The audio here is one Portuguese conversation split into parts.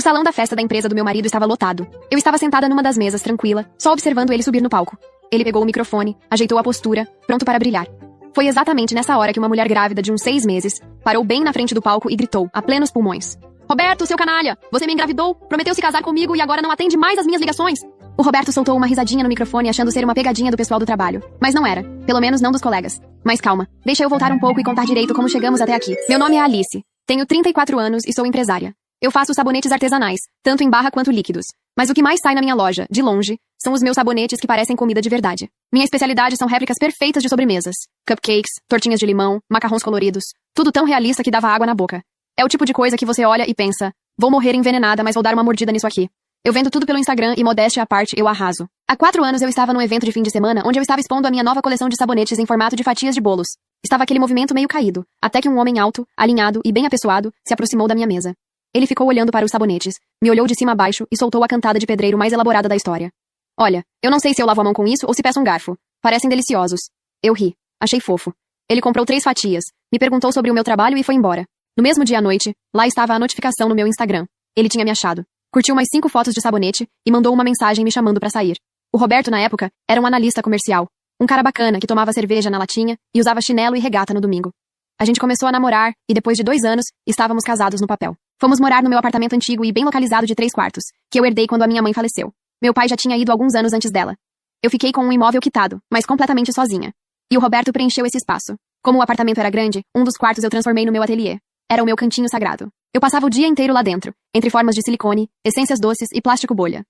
salão da festa da empresa do meu marido estava lotado. Eu estava sentada numa das mesas, tranquila, só observando ele subir no palco. Ele pegou o microfone, ajeitou a postura, pronto para brilhar. Foi exatamente nessa hora que uma mulher grávida de uns 6 meses parou bem na frente do palco e gritou, a plenos pulmões: "Roberto, seu canalha! Você me engravidou, prometeu se casar comigo e agora não atende mais as minhas ligações!" O Roberto soltou uma risadinha no microfone achando ser uma pegadinha do pessoal do trabalho. Mas não era. Pelo menos não dos colegas. Mas calma, deixa eu voltar um pouco e contar direito como chegamos até aqui. Meu nome é Alice. Tenho 34 anos e sou empresária. Eu faço sabonetes artesanais, tanto em barra quanto líquidos. Mas o que mais sai na minha loja, de longe, são os meus sabonetes que parecem comida de verdade. Minha especialidade são réplicas perfeitas de sobremesas. Cupcakes, tortinhas de limão, macarrões coloridos. Tudo tão realista que dava água na boca. É o tipo de coisa que você olha e pensa: vou morrer envenenada, mas vou dar uma mordida nisso aqui. Eu vendo tudo pelo Instagram e, modéstia à parte, eu arraso. Há 4 anos eu estava num evento de fim de semana onde eu estava expondo a minha nova coleção de sabonetes em formato de fatias de bolos. Estava aquele movimento meio caído, até que um homem alto, alinhado e bem apessoado se aproximou da minha mesa. Ele ficou olhando para os sabonetes, me olhou de cima a baixo e soltou a cantada de pedreiro mais elaborada da história. "Olha, eu não sei se eu lavo a mão com isso ou se peço um garfo. Parecem deliciosos." Eu ri. Achei fofo. Ele comprou 3 fatias, me perguntou sobre o meu trabalho e foi embora. No mesmo dia à noite, lá estava a notificação no meu Instagram. Ele tinha me achado. Curtiu mais 5 fotos de sabonete e mandou uma mensagem me chamando pra sair. O Roberto, na época, era um analista comercial. Um cara bacana que tomava cerveja na latinha e usava chinelo e regata no domingo. A gente começou a namorar e depois de 2 anos, estávamos casados no papel. Fomos morar no meu apartamento antigo e bem localizado de 3 quartos, que eu herdei quando a minha mãe faleceu. Meu pai já tinha ido alguns anos antes dela. Eu fiquei com um imóvel quitado, mas completamente sozinha. E o Roberto preencheu esse espaço. Como o apartamento era grande, um dos quartos eu transformei no meu ateliê. Era o meu cantinho sagrado. Eu passava o dia inteiro lá dentro, entre formas de silicone, essências doces e plástico bolha.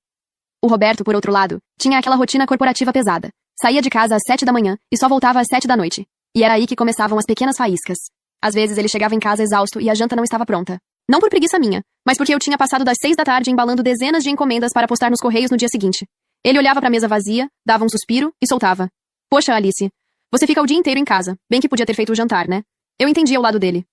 O Roberto, por outro lado, tinha aquela rotina corporativa pesada. Saía de casa às 7 da manhã e só voltava às 7 da noite. E era aí que começavam as pequenas faíscas. Às vezes ele chegava em casa exausto e a janta não estava pronta. Não por preguiça minha, mas porque eu tinha passado das 6 da tarde embalando dezenas de encomendas para postar nos correios no dia seguinte. Ele olhava para a mesa vazia, dava um suspiro e soltava: "Poxa, Alice, você fica o dia inteiro em casa. Bem que podia ter feito o jantar, né?" Eu entendia o lado dele.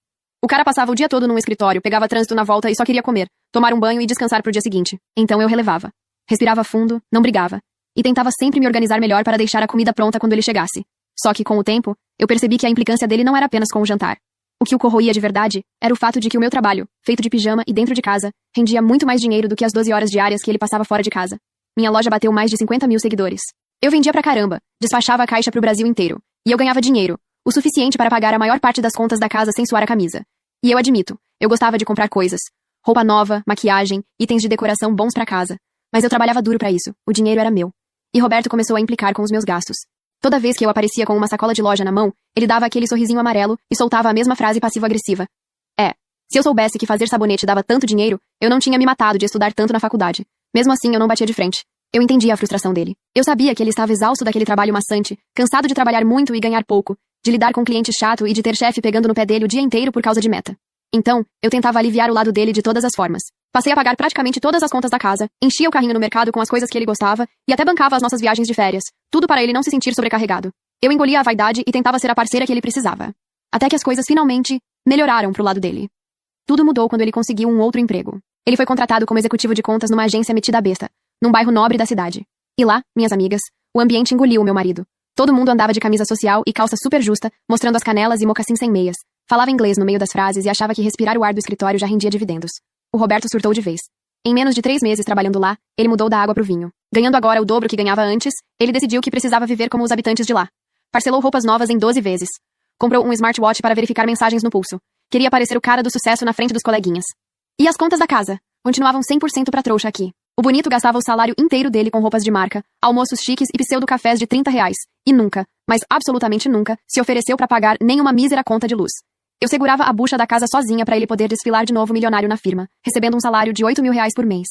O cara passava o dia todo num escritório, pegava trânsito na volta e só queria comer, tomar um banho e descansar pro dia seguinte. Então eu relevava. Respirava fundo, não brigava. E tentava sempre me organizar melhor para deixar a comida pronta quando ele chegasse. Só que, com o tempo, eu percebi que a implicância dele não era apenas com o jantar. O que o corroía de verdade era o fato de que o meu trabalho, feito de pijama e dentro de casa, rendia muito mais dinheiro do que as 12 horas diárias que ele passava fora de casa. Minha loja bateu mais de 50 mil seguidores. Eu vendia pra caramba, despachava a caixa pro Brasil inteiro. E eu ganhava dinheiro, o suficiente para pagar a maior parte das contas da casa sem suar a camisa. E eu admito, eu gostava de comprar coisas. Roupa nova, maquiagem, itens de decoração bons pra casa. Mas eu trabalhava duro pra isso, o dinheiro era meu. E Roberto começou a implicar com os meus gastos. Toda vez que eu aparecia com uma sacola de loja na mão, ele dava aquele sorrisinho amarelo e soltava a mesma frase passivo-agressiva. Se eu soubesse que fazer sabonete dava tanto dinheiro, eu não tinha me matado de estudar tanto na faculdade. Mesmo assim, eu não batia de frente. Eu entendia a frustração dele. Eu sabia que ele estava exausto daquele trabalho maçante, cansado de trabalhar muito e ganhar pouco, de lidar com cliente chato e de ter chefe pegando no pé dele o dia inteiro por causa de meta. Então, eu tentava aliviar o lado dele de todas as formas. Passei a pagar praticamente todas as contas da casa, enchia o carrinho no mercado com as coisas que ele gostava e até bancava as nossas viagens de férias. Tudo para ele não se sentir sobrecarregado. Eu engolia a vaidade e tentava ser a parceira que ele precisava. Até que as coisas finalmente melhoraram pro lado dele. Tudo mudou quando ele conseguiu um outro emprego. Ele foi contratado como executivo de contas numa agência metida a besta, num bairro nobre da cidade. E lá, minhas amigas, o ambiente engoliu o meu marido. Todo mundo andava de camisa social e calça super justa, mostrando as canelas e mocassins sem meias. Falava inglês no meio das frases e achava que respirar o ar do escritório já rendia dividendos. O Roberto surtou de vez. Em menos de 3 meses trabalhando lá, ele mudou da água pro vinho. Ganhando agora o dobro que ganhava antes, ele decidiu que precisava viver como os habitantes de lá. Parcelou roupas novas em 12 vezes. Comprou um smartwatch para verificar mensagens no pulso. Queria parecer o cara do sucesso na frente dos coleguinhas. E as contas da casa? Continuavam 100% pra trouxa aqui. O bonito gastava o salário inteiro dele com roupas de marca, almoços chiques e pseudo-cafés de R$30. E nunca, mas absolutamente nunca, se ofereceu pra pagar nem uma mísera conta de luz. Eu segurava a bucha da casa sozinha pra ele poder desfilar de novo milionário na firma, recebendo um salário de R$8 mil por mês.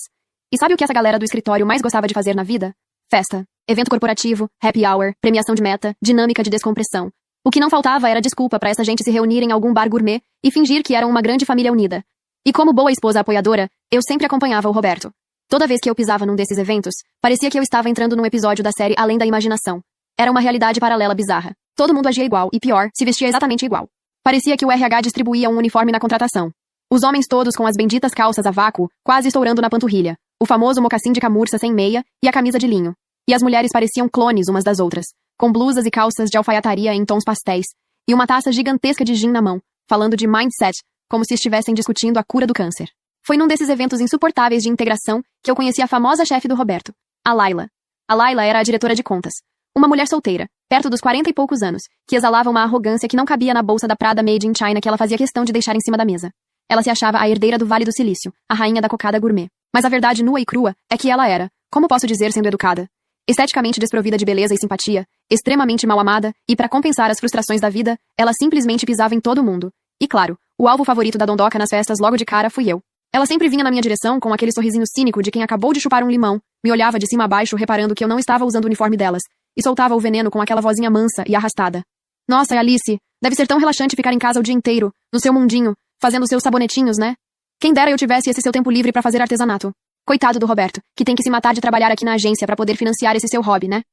E sabe o que essa galera do escritório mais gostava de fazer na vida? Festa. Evento corporativo, happy hour, premiação de meta, dinâmica de descompressão. O que não faltava era desculpa pra essa gente se reunir em algum bar gourmet e fingir que eram uma grande família unida. E como boa esposa apoiadora, eu sempre acompanhava o Roberto. Toda vez que eu pisava num desses eventos, parecia que eu estava entrando num episódio da série Além da Imaginação. Era uma realidade paralela bizarra. Todo mundo agia igual e, pior, se vestia exatamente igual. Parecia que o RH distribuía um uniforme na contratação. Os homens todos com as benditas calças a vácuo, quase estourando na panturrilha, o famoso mocassim de camurça sem meia e a camisa de linho. E as mulheres pareciam clones umas das outras, com blusas e calças de alfaiataria em tons pastéis, e uma taça gigantesca de gin na mão, falando de mindset, como se estivessem discutindo a cura do câncer. Foi num desses eventos insuportáveis de integração que eu conheci a famosa chefe do Roberto, a Laila. A Laila era a diretora de contas. Uma mulher solteira, perto dos 40 e poucos anos, que exalava uma arrogância que não cabia na bolsa da Prada Made in China que ela fazia questão de deixar em cima da mesa. Ela se achava a herdeira do Vale do Silício, a rainha da cocada gourmet. Mas a verdade nua e crua é que ela era, como posso dizer sendo educada, esteticamente desprovida de beleza e simpatia, extremamente mal amada, e para compensar as frustrações da vida, ela simplesmente pisava em todo mundo. E claro, o alvo favorito da dondoca nas festas logo de cara fui eu. Ela sempre vinha na minha direção com aquele sorrisinho cínico de quem acabou de chupar um limão, me olhava de cima a baixo reparando que eu não estava usando o uniforme delas, e soltava o veneno com aquela vozinha mansa e arrastada. Nossa, Alice, deve ser tão relaxante ficar em casa o dia inteiro, no seu mundinho, fazendo seus sabonetinhos, né? Quem dera eu tivesse esse seu tempo livre pra fazer artesanato. Coitado do Roberto, que tem que se matar de trabalhar aqui na agência pra poder financiar esse seu hobby, né?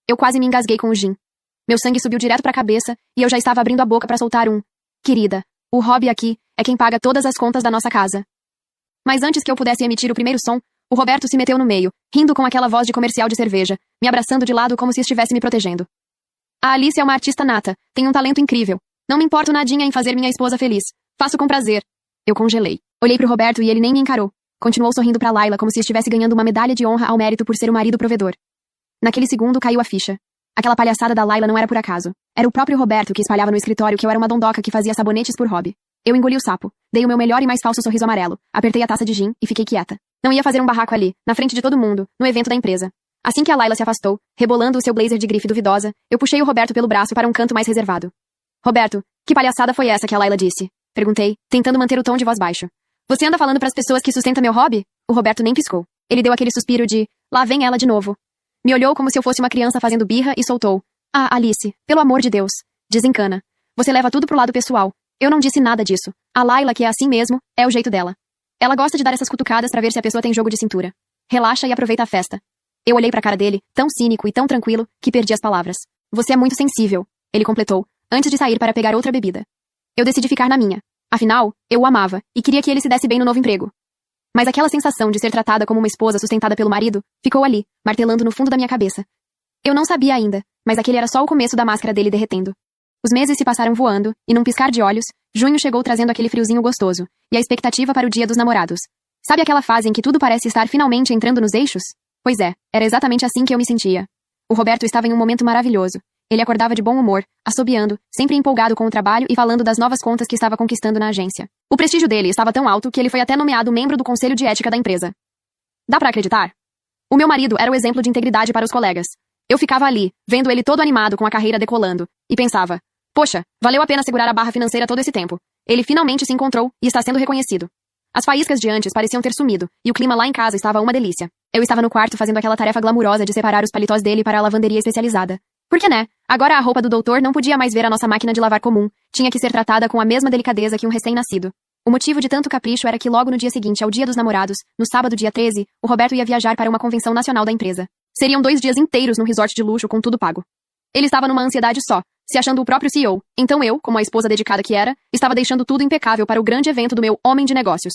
Eu quase me engasguei com o gin. Meu sangue subiu direto pra cabeça e eu já estava abrindo a boca pra soltar um: querida, o hobby aqui é quem paga todas as contas da nossa casa. Mas antes que eu pudesse emitir o primeiro som, o Roberto se meteu no meio, rindo com aquela voz de comercial de cerveja, me abraçando de lado como se estivesse me protegendo. A Alice é uma artista nata, tem um talento incrível. Não me importo nadinha em fazer minha esposa feliz. Faço com prazer. Eu congelei. Olhei pro Roberto e ele nem me encarou. Continuou sorrindo pra Laila como se estivesse ganhando uma medalha de honra ao mérito por ser o marido provedor. Naquele segundo caiu a ficha. Aquela palhaçada da Laila não era por acaso. Era o próprio Roberto que espalhava no escritório que eu era uma dondoca que fazia sabonetes por hobby. Eu engoli o sapo, dei o meu melhor e mais falso sorriso amarelo, apertei a taça de gin e fiquei quieta. Não ia fazer um barraco ali, na frente de todo mundo, no evento da empresa. Assim que a Laila se afastou, rebolando o seu blazer de grife duvidosa, eu puxei o Roberto pelo braço para um canto mais reservado. Roberto, que palhaçada foi essa que a Laila disse? Perguntei, tentando manter o tom de voz baixo. Você anda falando pras pessoas que sustenta meu hobby? O Roberto nem piscou. Ele deu aquele suspiro de: lá vem ela de novo. Me olhou como se eu fosse uma criança fazendo birra e soltou: ah, Alice, pelo amor de Deus. Desencana. Você leva tudo pro lado pessoal. Eu não disse nada disso. A Laila, que é assim mesmo, é o jeito dela. Ela gosta de dar essas cutucadas pra ver se a pessoa tem jogo de cintura. Relaxa e aproveita a festa. Eu olhei pra cara dele, tão cínico e tão tranquilo, que perdi as palavras. Você é muito sensível, ele completou, antes de sair para pegar outra bebida. Eu decidi ficar na minha. Afinal, eu o amava, e queria que ele se desse bem no novo emprego. Mas aquela sensação de ser tratada como uma esposa sustentada pelo marido, ficou ali, martelando no fundo da minha cabeça. Eu não sabia ainda, mas aquele era só o começo da máscara dele derretendo. Os meses se passaram voando, e num piscar de olhos, junho chegou trazendo aquele friozinho gostoso, e a expectativa para o dia dos namorados. Sabe aquela fase em que tudo parece estar finalmente entrando nos eixos? Pois é, era exatamente assim que eu me sentia. O Roberto estava em um momento maravilhoso. Ele acordava de bom humor, assobiando, sempre empolgado com o trabalho e falando das novas contas que estava conquistando na agência. O prestígio dele estava tão alto que ele foi até nomeado membro do conselho de ética da empresa. Dá pra acreditar? O meu marido era o exemplo de integridade para os colegas. Eu ficava ali, vendo ele todo animado com a carreira decolando, e pensava: poxa, valeu a pena segurar a barra financeira todo esse tempo. Ele finalmente se encontrou e está sendo reconhecido. As faíscas de antes pareciam ter sumido, e o clima lá em casa estava uma delícia. Eu estava no quarto fazendo aquela tarefa glamurosa de separar os paletós dele para a lavanderia especializada. Porque, né? Agora a roupa do doutor não podia mais ver a nossa máquina de lavar comum, tinha que ser tratada com a mesma delicadeza que um recém-nascido. O motivo de tanto capricho era que logo no dia seguinte ao Dia dos Namorados, no sábado dia 13, o Roberto ia viajar para uma convenção nacional da empresa. Seriam 2 dias inteiros num resort de luxo com tudo pago. Ele estava numa ansiedade só, se achando o próprio CEO, então eu, como a esposa dedicada que era, estava deixando tudo impecável para o grande evento do meu homem de negócios.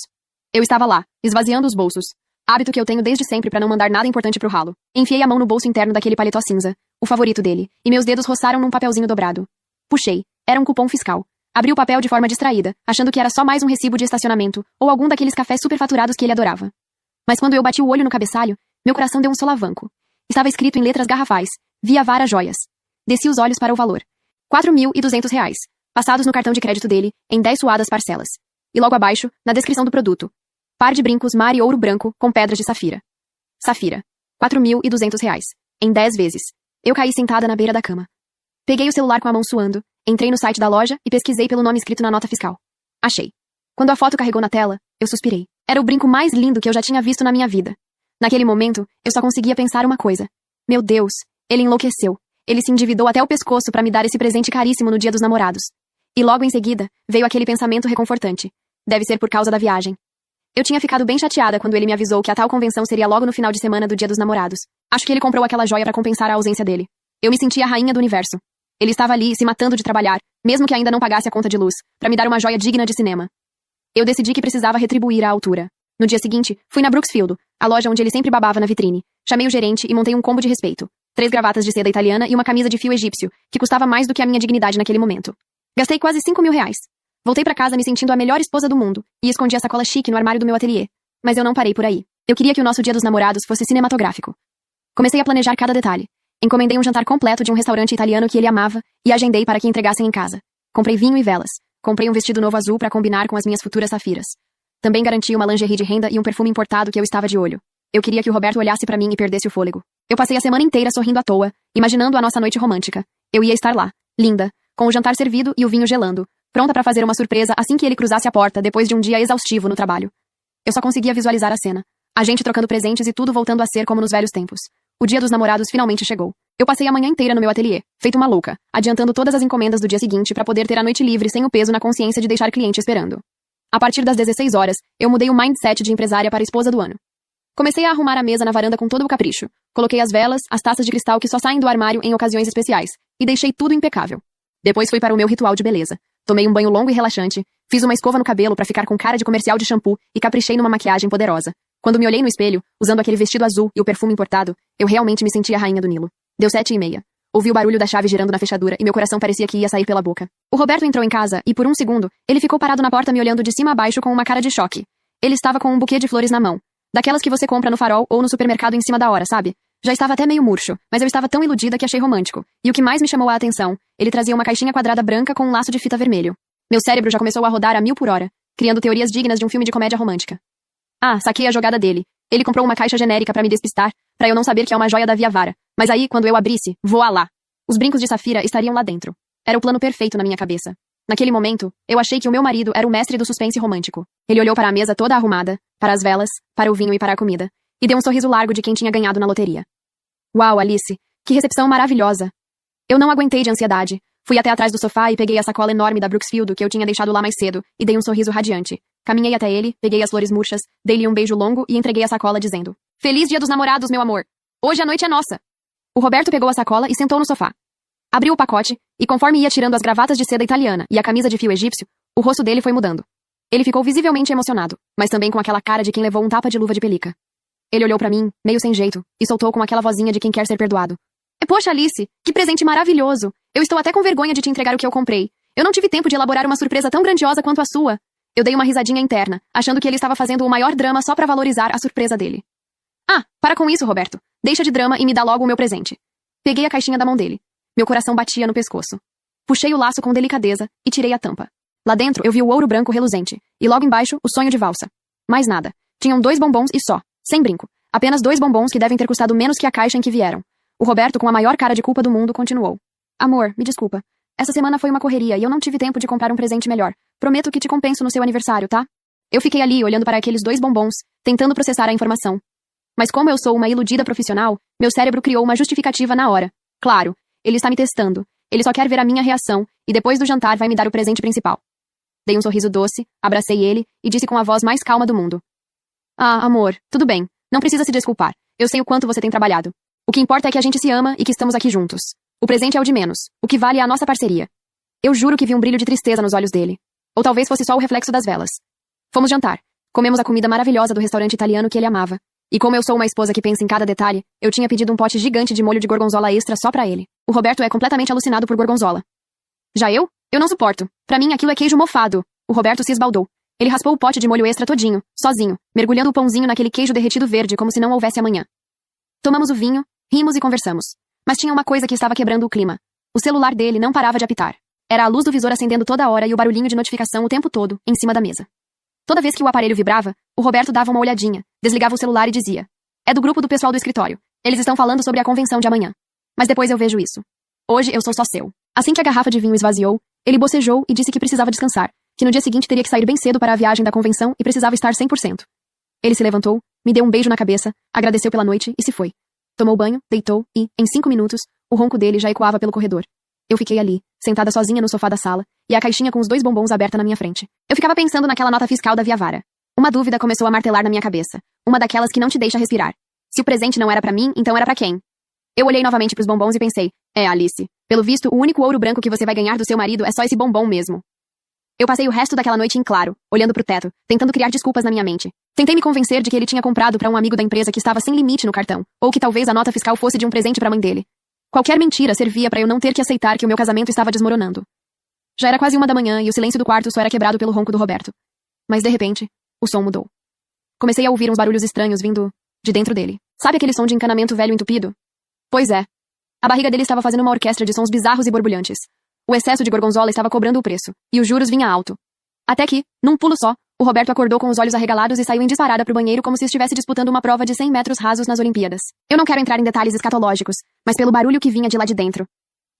Eu estava lá, esvaziando os bolsos. Hábito que eu tenho desde sempre para não mandar nada importante pro ralo. Enfiei a mão no bolso interno daquele paletó cinza, o favorito dele, e meus dedos roçaram num papelzinho dobrado. Puxei. Era um cupom fiscal. Abri o papel de forma distraída, achando que era só mais um recibo de estacionamento, ou algum daqueles cafés superfaturados que ele adorava. Mas quando eu bati o olho no cabeçalho, meu coração deu um solavanco. Estava escrito em letras garrafais: Via Vara Joias. Desci os olhos para o valor. R$ 4.200, passados no cartão de crédito dele, em 10 suadas parcelas. E logo abaixo, na descrição do produto: par de brincos mar e ouro branco com pedras de safira. Safira. R$ 4.200, em 10 vezes. Eu caí sentada na beira da cama. Peguei o celular com a mão suando, entrei no site da loja e pesquisei pelo nome escrito na nota fiscal. Achei. Quando a foto carregou na tela, eu suspirei. Era o brinco mais lindo que eu já tinha visto na minha vida. Naquele momento, eu só conseguia pensar uma coisa. Meu Deus, ele enlouqueceu. Ele se endividou até o pescoço para me dar esse presente caríssimo no Dia dos Namorados. E logo em seguida, veio aquele pensamento reconfortante. Deve ser por causa da viagem. Eu tinha ficado bem chateada quando ele me avisou que a tal convenção seria logo no final de semana do Dia dos Namorados. Acho que ele comprou aquela joia para compensar a ausência dele. Eu me sentia a rainha do universo. Ele estava ali, se matando de trabalhar, mesmo que ainda não pagasse a conta de luz, para me dar uma joia digna de cinema. Eu decidi que precisava retribuir à altura. No dia seguinte, fui na Brooksfield, a loja onde ele sempre babava na vitrine. Chamei o gerente e montei um combo de respeito. 3 gravatas de seda italiana e uma camisa de fio egípcio, que custava mais do que a minha dignidade naquele momento. Gastei quase R$ 5.000. Voltei pra casa me sentindo a melhor esposa do mundo e escondi a sacola chique no armário do meu ateliê. Mas eu não parei por aí. Eu queria que o nosso Dia dos Namorados fosse cinematográfico. Comecei a planejar cada detalhe. Encomendei um jantar completo de um restaurante italiano que ele amava e agendei para que entregassem em casa. Comprei vinho e velas. Comprei um vestido novo azul para combinar com as minhas futuras safiras. Também garanti uma lingerie de renda e um perfume importado que eu estava de olho. Eu queria que o Roberto olhasse para mim e perdesse o fôlego. Eu passei a semana inteira sorrindo à toa, imaginando a nossa noite romântica. Eu ia estar lá, linda, com o jantar servido e o vinho gelando, pronta para fazer uma surpresa assim que ele cruzasse a porta depois de um dia exaustivo no trabalho. Eu só conseguia visualizar a cena. A gente trocando presentes e tudo voltando a ser como nos velhos tempos. O Dia dos Namorados finalmente chegou. Eu passei a manhã inteira no meu ateliê, feito uma louca, adiantando todas as encomendas do dia seguinte para poder ter a noite livre sem o peso na consciência de deixar cliente esperando. A partir das 16 horas, eu mudei o mindset de empresária para esposa do ano. Comecei a arrumar a mesa na varanda com todo o capricho. Coloquei as velas, as taças de cristal que só saem do armário em ocasiões especiais, e deixei tudo impecável. Depois fui para o meu ritual de beleza. Tomei um banho longo e relaxante, fiz uma escova no cabelo para ficar com cara de comercial de shampoo e caprichei numa maquiagem poderosa. Quando me olhei no espelho, usando aquele vestido azul e o perfume importado, eu realmente me sentia a rainha do Nilo. Deu 7h30. Ouvi o barulho da chave girando na fechadura e meu coração parecia que ia sair pela boca. O Roberto entrou em casa e, por um segundo, ele ficou parado na porta me olhando de cima a baixo com uma cara de choque. Ele estava com um buquê de flores na mão. Daquelas que você compra no Farol ou no supermercado em cima da hora, sabe? Já estava até meio murcho, mas eu estava tão iludida que achei romântico. E o que mais me chamou a atenção, ele trazia uma caixinha quadrada branca com um laço de fita vermelho. Meu cérebro já começou a rodar a 1000 por hora, criando teorias dignas de um filme de comédia romântica. Ah, saquei a jogada dele. Ele comprou uma caixa genérica pra me despistar, pra eu não saber que é uma joia da Via Vara. Mas aí, quando eu abrisse, voa lá. Os brincos de safira estariam lá dentro. Era o plano perfeito na minha cabeça. Naquele momento, eu achei que o meu marido era o mestre do suspense romântico. Ele olhou para a mesa toda arrumada, para as velas, para o vinho e para a comida, e deu um sorriso largo de quem tinha ganhado na loteria. Uau, Alice, que recepção maravilhosa! Eu não aguentei de ansiedade. Fui até atrás do sofá e peguei a sacola enorme da Brooksfield que eu tinha deixado lá mais cedo, e dei um sorriso radiante. Caminhei até ele, peguei as flores murchas, dei-lhe um beijo longo e entreguei a sacola dizendo: Feliz Dia dos Namorados, meu amor! Hoje a noite é nossa! O Roberto pegou a sacola e sentou no sofá. Abriu o pacote, e conforme ia tirando as gravatas de seda italiana e a camisa de fio egípcio, o rosto dele foi mudando. Ele ficou visivelmente emocionado, mas também com aquela cara de quem levou um tapa de luva de pelica. Ele olhou pra mim, meio sem jeito, e soltou com aquela vozinha de quem quer ser perdoado. Poxa, Alice, que presente maravilhoso! Eu estou até com vergonha de te entregar o que eu comprei. Eu não tive tempo de elaborar uma surpresa tão grandiosa quanto a sua. Eu dei uma risadinha interna, achando que ele estava fazendo o maior drama só pra valorizar a surpresa dele. Ah, para com isso, Roberto. Deixa de drama e me dá logo o meu presente. Peguei a caixinha da mão dele. Meu coração batia no pescoço. Puxei o laço com delicadeza e tirei a tampa. Lá dentro eu vi o ouro branco reluzente, e logo embaixo o sonho de valsa. Mais nada. Tinham 2 bombons e só, sem brinco. Apenas 2 bombons que devem ter custado menos que a caixa em que vieram. O Roberto, com a maior cara de culpa do mundo, continuou. Amor, me desculpa. Essa semana foi uma correria e eu não tive tempo de comprar um presente melhor. Prometo que te compenso no seu aniversário, tá? Eu fiquei ali olhando para aqueles 2 bombons, tentando processar a informação. Mas como eu sou uma iludida profissional, meu cérebro criou uma justificativa na hora. Claro, ele está me testando. Ele só quer ver a minha reação e depois do jantar vai me dar o presente principal. Dei um sorriso doce, abracei ele e disse com a voz mais calma do mundo. Ah, amor, tudo bem. Não precisa se desculpar. Eu sei o quanto você tem trabalhado. O que importa é que a gente se ama e que estamos aqui juntos. O presente é o de menos. O que vale é a nossa parceria. Eu juro que vi um brilho de tristeza nos olhos dele. Ou talvez fosse só o reflexo das velas. Fomos jantar. Comemos a comida maravilhosa do restaurante italiano que ele amava. E como eu sou uma esposa que pensa em cada detalhe, eu tinha pedido um pote gigante de molho de gorgonzola extra só pra ele. O Roberto é completamente alucinado por gorgonzola. Já eu? Eu não suporto. Pra mim aquilo é queijo mofado. O Roberto se esbaldou. Ele raspou o pote de molho extra todinho, sozinho, mergulhando o pãozinho naquele queijo derretido verde como se não houvesse amanhã. Tomamos o vinho, rimos e conversamos. Mas tinha uma coisa que estava quebrando o clima. O celular dele não parava de apitar. Era a luz do visor acendendo toda hora e o barulhinho de notificação o tempo todo, em cima da mesa. Toda vez que o aparelho vibrava, o Roberto dava uma olhadinha, desligava o celular e dizia: É do grupo do pessoal do escritório. Eles estão falando sobre a convenção de amanhã. Mas depois eu vejo isso. Hoje eu sou só seu. Assim que a garrafa de vinho esvaziou, ele bocejou e disse que precisava descansar, que no dia seguinte teria que sair bem cedo para a viagem da convenção e precisava estar 100%. Ele se levantou, me deu um beijo na cabeça, agradeceu pela noite e se foi. Tomou banho, deitou e, em 5 minutos, o ronco dele já ecoava pelo corredor. Eu fiquei ali, sentada sozinha no sofá da sala, e a caixinha com os 2 bombons aberta na minha frente. Eu ficava pensando naquela nota fiscal da Via Vara. Uma dúvida começou a martelar na minha cabeça. Uma daquelas que não te deixa respirar. Se o presente não era pra mim, então era pra quem? Eu olhei novamente pros bombons e pensei, Alice, pelo visto, o único ouro branco que você vai ganhar do seu marido é só esse bombom mesmo. Eu passei o resto daquela noite em claro, olhando pro teto, tentando criar desculpas na minha mente. Tentei me convencer de que ele tinha comprado pra um amigo da empresa que estava sem limite no cartão, ou que talvez a nota fiscal fosse de um presente pra mãe dele. Qualquer mentira servia pra eu não ter que aceitar que o meu casamento estava desmoronando. Já era quase 1 da manhã e o silêncio do quarto só era quebrado pelo ronco do Roberto. Mas de repente, o som mudou. Comecei a ouvir uns barulhos estranhos vindo de dentro dele. Sabe aquele som de encanamento velho entupido? Pois é. A barriga dele estava fazendo uma orquestra de sons bizarros e borbulhantes. O excesso de gorgonzola estava cobrando o preço, e os juros vinha alto. Até que, num pulo só, o Roberto acordou com os olhos arregalados e saiu em disparada pro banheiro como se estivesse disputando uma prova de 100 metros rasos nas Olimpíadas. Eu não quero entrar em detalhes escatológicos, mas pelo barulho que vinha de lá de dentro.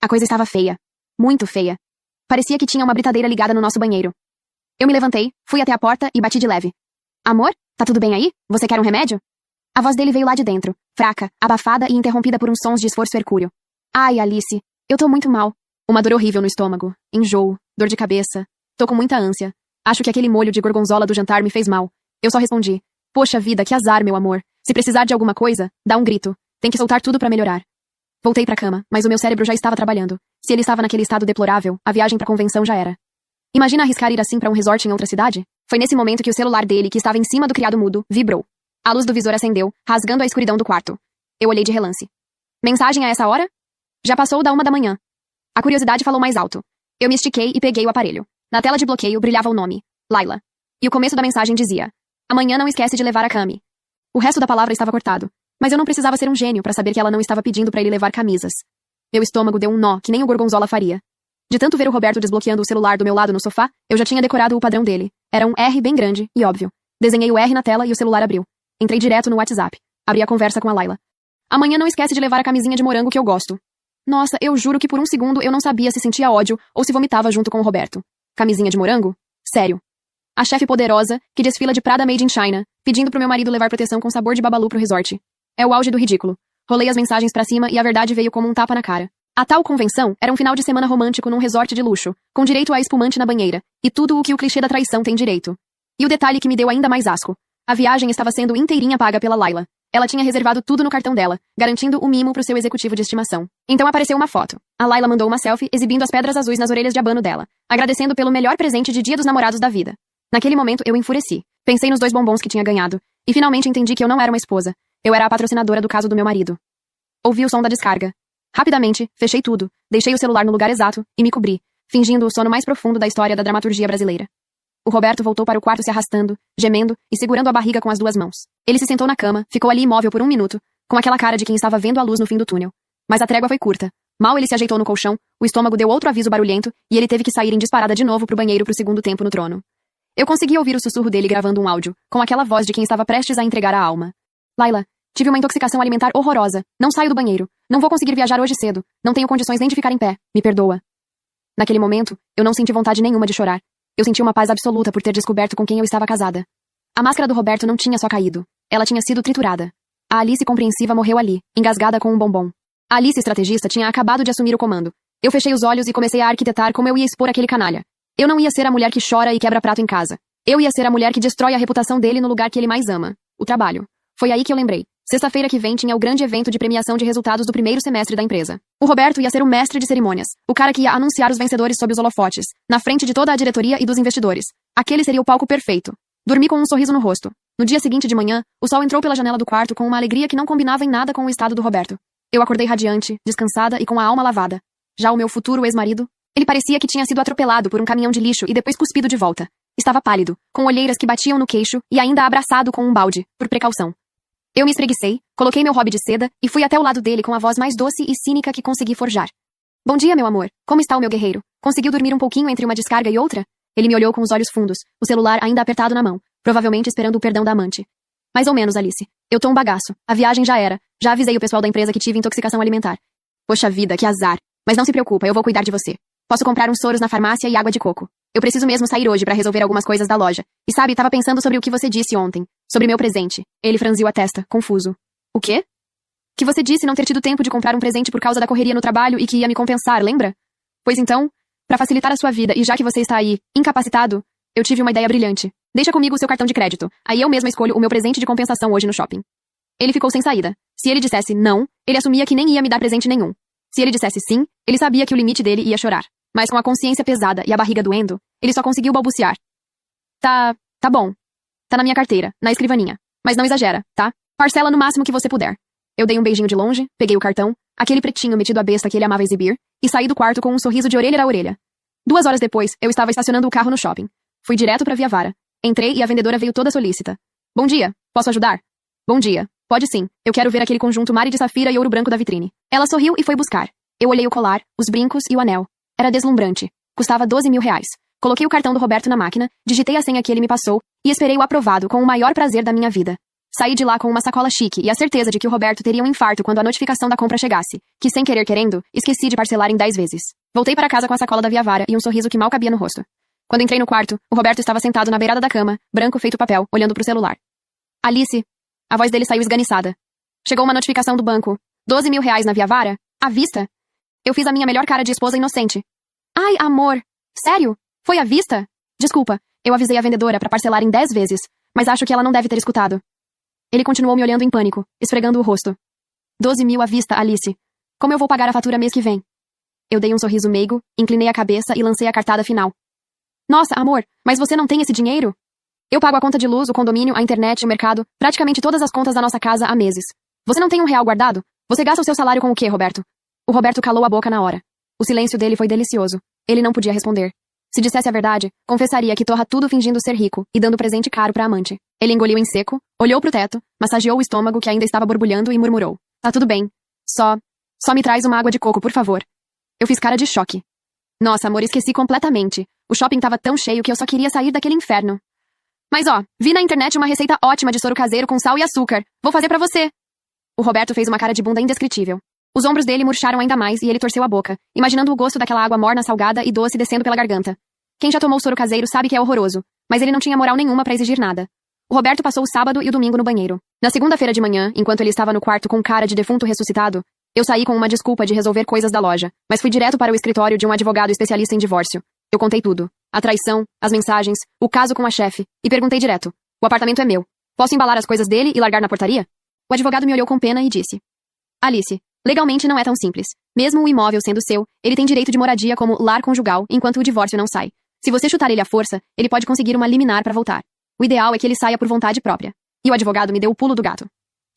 A coisa estava feia. Muito feia. Parecia que tinha uma britadeira ligada no nosso banheiro. Eu me levantei, fui até a porta e bati de leve. Amor, tá tudo bem aí? Você quer um remédio? A voz dele veio lá de dentro, fraca, abafada e interrompida por uns sons de esforço hercúleo. Ai, Alice, eu tô muito mal. Uma dor horrível no estômago, enjoo, dor de cabeça. Tô com muita ânsia. Acho que aquele molho de gorgonzola do jantar me fez mal. Eu só respondi. Poxa vida, que azar, meu amor. Se precisar de alguma coisa, dá um grito. Tem que soltar tudo pra melhorar. Voltei pra cama, mas o meu cérebro já estava trabalhando. Se ele estava naquele estado deplorável, a viagem pra convenção já era. Imagina arriscar ir assim pra um resort em outra cidade? Foi nesse momento que o celular dele, que estava em cima do criado mudo, vibrou. A luz do visor acendeu, rasgando a escuridão do quarto. Eu olhei de relance. Mensagem a essa hora? Já passou da 1 da manhã. A curiosidade falou mais alto. Eu me estiquei e peguei o aparelho. Na tela de bloqueio brilhava o nome, Laila. E o começo da mensagem dizia: amanhã não esquece de levar a Cami. O resto da palavra estava cortado, mas eu não precisava ser um gênio para saber que ela não estava pedindo para ele levar camisas. Meu estômago deu um nó que nem o gorgonzola faria. De tanto ver o Roberto desbloqueando o celular do meu lado no sofá, eu já tinha decorado o padrão dele. Era um R bem grande e óbvio. Desenhei o R na tela e o celular abriu. Entrei direto no WhatsApp. Abri a conversa com a Laila. Amanhã não esquece de levar a camisinha de morango que eu gosto. Nossa, eu juro que por um segundo eu não sabia se sentia ódio ou se vomitava junto com o Roberto. Camisinha de morango? Sério. A chefe poderosa, que desfila de Prada Made in China, pedindo pro meu marido levar proteção com sabor de babalu pro resort. É o auge do ridículo. Rolei as mensagens pra cima e a verdade veio como um tapa na cara. A tal convenção era um final de semana romântico num resort de luxo, com direito a espumante na banheira, e tudo o que o clichê da traição tem direito. E o detalhe que me deu ainda mais asco. A viagem estava sendo inteirinha paga pela Laila. Ela tinha reservado tudo no cartão dela, garantindo o mimo pro seu executivo de estimação. Então apareceu uma foto. A Laila mandou uma selfie exibindo as pedras azuis nas orelhas de abano dela, agradecendo pelo melhor presente de Dia dos Namorados da vida. Naquele momento eu enfureci. Pensei nos 2 bombons que tinha ganhado. E finalmente entendi que eu não era uma esposa. Eu era a patrocinadora do caso do meu marido. Ouvi o som da descarga. Rapidamente, fechei tudo, deixei o celular no lugar exato e me cobri, fingindo o sono mais profundo da história da dramaturgia brasileira. O Roberto voltou para o quarto se arrastando, gemendo e segurando a barriga com as 2 mãos. Ele se sentou na cama, ficou ali imóvel por 1 minuto, com aquela cara de quem estava vendo a luz no fim do túnel. Mas a trégua foi curta. Mal ele se ajeitou no colchão, o estômago deu outro aviso barulhento e ele teve que sair em disparada de novo pro banheiro pro segundo tempo no trono. Eu consegui ouvir o sussurro dele gravando um áudio, com aquela voz de quem estava prestes a entregar a alma. Laila, tive uma intoxicação alimentar horrorosa. Não saio do banheiro. Não vou conseguir viajar hoje cedo. Não tenho condições nem de ficar em pé. Me perdoa. Naquele momento, eu não senti vontade nenhuma de chorar. Eu senti uma paz absoluta por ter descoberto com quem eu estava casada. A máscara do Roberto não tinha só caído. Ela tinha sido triturada. A Alice compreensiva morreu ali, engasgada com um bombom. A Alice estrategista tinha acabado de assumir o comando. Eu fechei os olhos e comecei a arquitetar como eu ia expor aquele canalha. Eu não ia ser a mulher que chora e quebra prato em casa. Eu ia ser a mulher que destrói a reputação dele no lugar que ele mais ama. O trabalho. Foi aí que eu lembrei. Sexta-feira que vem tinha o grande evento de premiação de resultados do primeiro semestre da empresa. O Roberto ia ser o mestre de cerimônias, o cara que ia anunciar os vencedores sob os holofotes, na frente de toda a diretoria e dos investidores. Aquele seria o palco perfeito. Dormi com um sorriso no rosto. No dia seguinte de manhã, o sol entrou pela janela do quarto com uma alegria que não combinava em nada com o estado do Roberto. Eu acordei radiante, descansada e com a alma lavada. Já o meu futuro ex-marido, ele parecia que tinha sido atropelado por um caminhão de lixo e depois cuspido de volta. Estava pálido, com olheiras que batiam no queixo e ainda abraçado com um balde, por precaução. Eu me espreguicei, coloquei meu hobby de seda e fui até o lado dele com a voz mais doce e cínica que consegui forjar. Bom dia, meu amor. Como está o meu guerreiro? Conseguiu dormir um pouquinho entre uma descarga e outra? Ele me olhou com os olhos fundos, o celular ainda apertado na mão, provavelmente esperando o perdão da amante. Mais ou menos, Alice. Eu tô um bagaço. A viagem já era. Já avisei o pessoal da empresa que tive intoxicação alimentar. Poxa vida, que azar. Mas não se preocupa, eu vou cuidar de você. Posso comprar uns soros na farmácia e água de coco. Eu preciso mesmo sair hoje pra resolver algumas coisas da loja. E sabe, tava pensando sobre o que você disse ontem. Sobre meu presente. Ele franziu a testa, confuso. O quê? Que você disse não ter tido tempo de comprar um presente por causa da correria no trabalho e que ia me compensar, lembra? Pois então, pra facilitar a sua vida e já que você está aí, incapacitado, eu tive uma ideia brilhante. Deixa comigo o seu cartão de crédito. Aí eu mesma escolho o meu presente de compensação hoje no shopping. Ele ficou sem saída. Se ele dissesse não, ele assumia que nem ia me dar presente nenhum. Se ele dissesse sim, ele sabia que o limite dele ia chorar. Mas com a consciência pesada e a barriga doendo, ele só conseguiu balbuciar. Tá bom. Tá na minha carteira, na escrivaninha. Mas não exagera, tá? Parcela no máximo que você puder. Eu dei um beijinho de longe, peguei o cartão, aquele pretinho metido à besta que ele amava exibir, e saí do quarto com um sorriso de orelha a orelha. 2 horas depois, eu estava estacionando o carro no shopping. Fui direto pra Via Vara. Entrei e a vendedora veio toda solícita. Bom dia, posso ajudar? Bom dia. Pode sim, eu quero ver aquele conjunto Mari de safira e ouro branco da vitrine. Ela sorriu e foi buscar. Eu olhei o colar, os brincos e o anel. Era deslumbrante. Custava 12 mil reais. Coloquei o cartão do Roberto na máquina, digitei a senha que ele me passou e esperei o aprovado com o maior prazer da minha vida. Saí de lá com uma sacola chique e a certeza de que o Roberto teria um infarto quando a notificação da compra chegasse, que sem querer querendo, esqueci de parcelar em 10 vezes. Voltei para casa com a sacola da Via Vara e um sorriso que mal cabia no rosto. Quando entrei no quarto, o Roberto estava sentado na beirada da cama, branco feito papel, olhando pro celular. Alice. A voz dele saiu esganiçada. Chegou uma notificação do banco. 12 mil reais na Via Vara? À vista? Eu fiz a minha melhor cara de esposa inocente. Ai, amor. Sério? Foi à vista? Desculpa, eu avisei a vendedora para parcelar em 10 vezes, mas acho que ela não deve ter escutado. Ele continuou me olhando em pânico, esfregando o rosto. 12 mil à vista, Alice. Como eu vou pagar a fatura mês que vem? Eu dei um sorriso meigo, inclinei a cabeça e lancei a cartada final. Nossa, amor, mas você não tem esse dinheiro? Eu pago a conta de luz, o condomínio, a internet, o mercado, praticamente todas as contas da nossa casa há meses. Você não tem R$1 guardado? Você gasta o seu salário com o quê, Roberto? O Roberto calou a boca na hora. O silêncio dele foi delicioso. Ele não podia responder. Se dissesse a verdade, confessaria que torra tudo fingindo ser rico e dando presente caro pra amante. Ele engoliu em seco, olhou pro teto, massageou o estômago que ainda estava borbulhando e murmurou. Tá tudo bem. Só me traz uma água de coco, por favor. Eu fiz cara de choque. Nossa, amor, esqueci completamente. O shopping tava tão cheio que eu só queria sair daquele inferno. Mas vi na internet uma receita ótima de soro caseiro com sal e açúcar. Vou fazer pra você. O Roberto fez uma cara de bunda indescritível. Os ombros dele murcharam ainda mais e ele torceu a boca, imaginando o gosto daquela água morna, salgada e doce descendo pela garganta. Quem já tomou soro caseiro sabe que é horroroso, mas ele não tinha moral nenhuma pra exigir nada. O Roberto passou o sábado e o domingo no banheiro. Na segunda-feira de manhã, enquanto ele estava no quarto com cara de defunto ressuscitado, eu saí com uma desculpa de resolver coisas da loja, mas fui direto para o escritório de um advogado especialista em divórcio. Eu contei tudo. A traição, as mensagens, o caso com a chefe, e perguntei direto. O apartamento é meu. Posso embalar as coisas dele e largar na portaria? O advogado me olhou com pena e disse. Alice, legalmente não é tão simples. Mesmo o imóvel sendo seu, ele tem direito de moradia como lar conjugal enquanto o divórcio não sai. Se você chutar ele à força, ele pode conseguir uma liminar para voltar. O ideal é que ele saia por vontade própria. E o advogado me deu o pulo do gato.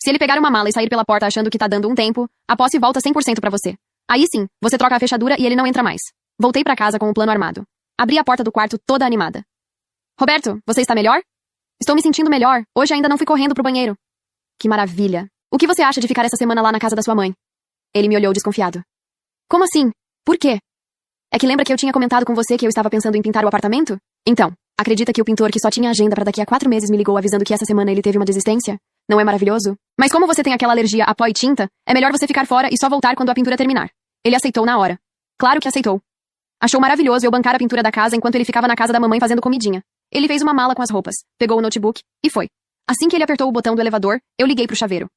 Se ele pegar uma mala e sair pela porta achando que tá dando um tempo, a posse volta 100% pra você. Aí sim, você troca a fechadura e ele não entra mais. Voltei pra casa com o plano armado. Abri a porta do quarto toda animada. Roberto, você está melhor? Estou me sentindo melhor. Hoje ainda não fui correndo pro banheiro. Que maravilha. O que você acha de ficar essa semana lá na casa da sua mãe? Ele me olhou desconfiado. Como assim? Por quê? É que lembra que eu tinha comentado com você que eu estava pensando em pintar o apartamento? Então, acredita que o pintor que só tinha agenda pra daqui a 4 meses me ligou avisando que essa semana ele teve uma desistência? Não é maravilhoso? Mas como você tem aquela alergia a pó e tinta, é melhor você ficar fora e só voltar quando a pintura terminar. Ele aceitou na hora. Claro que aceitou. Achou maravilhoso eu bancar a pintura da casa enquanto ele ficava na casa da mamãe fazendo comidinha. Ele fez uma mala com as roupas, pegou o notebook e foi. Assim que ele apertou o botão do elevador, eu liguei pro chaveiro.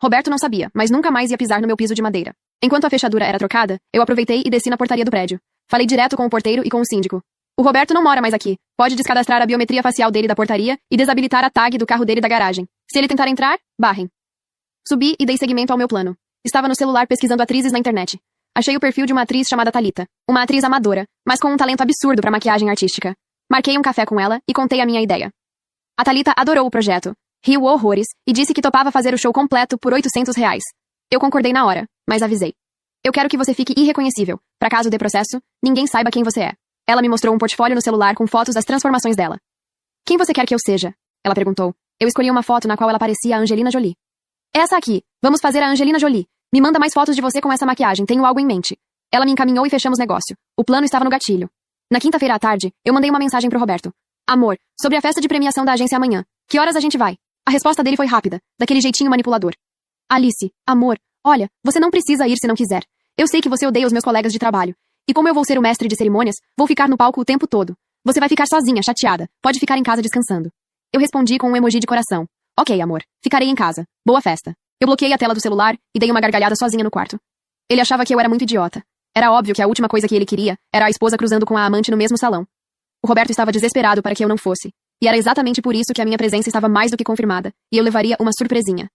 Roberto não sabia, mas nunca mais ia pisar no meu piso de madeira. Enquanto a fechadura era trocada, eu aproveitei e desci na portaria do prédio. Falei direto com o porteiro e com o síndico. O Roberto não mora mais aqui. Pode descadastrar a biometria facial dele da portaria e desabilitar a tag do carro dele da garagem. Se ele tentar entrar, barrem. Subi e dei seguimento ao meu plano. Estava no celular pesquisando atrizes na internet. Achei o perfil de uma atriz chamada Thalita. Uma atriz amadora, mas com um talento absurdo para maquiagem artística. Marquei um café com ela e contei a minha ideia. A Thalita adorou o projeto, riu horrores e disse que topava fazer o show completo por R$800. Eu concordei na hora, mas avisei. Eu quero que você fique irreconhecível, para caso dê processo, ninguém saiba quem você é. Ela me mostrou um portfólio no celular com fotos das transformações dela. Quem você quer que eu seja? Ela perguntou. Eu escolhi uma foto na qual ela parecia a Angelina Jolie. Essa aqui. Vamos fazer a Angelina Jolie. Me manda mais fotos de você com essa maquiagem, tenho algo em mente. Ela me encaminhou e fechamos negócio. O plano estava no gatilho. Na quinta-feira à tarde, eu mandei uma mensagem pro Roberto. Amor, sobre a festa de premiação da agência amanhã. Que horas a gente vai? A resposta dele foi rápida, daquele jeitinho manipulador. Alice, amor, olha, você não precisa ir se não quiser. Eu sei que você odeia os meus colegas de trabalho. E como eu vou ser o mestre de cerimônias, vou ficar no palco o tempo todo. Você vai ficar sozinha, chateada. Pode ficar em casa descansando. Eu respondi com um emoji de coração. Ok, amor. Ficarei em casa. Boa festa. Eu bloqueei a tela do celular e dei uma gargalhada sozinha no quarto. Ele achava que eu era muito idiota. Era óbvio que a última coisa que ele queria era a esposa cruzando com a amante no mesmo salão. O Roberto estava desesperado para que eu não fosse. E era exatamente por isso que a minha presença estava mais do que confirmada. E eu levaria uma surpresinha.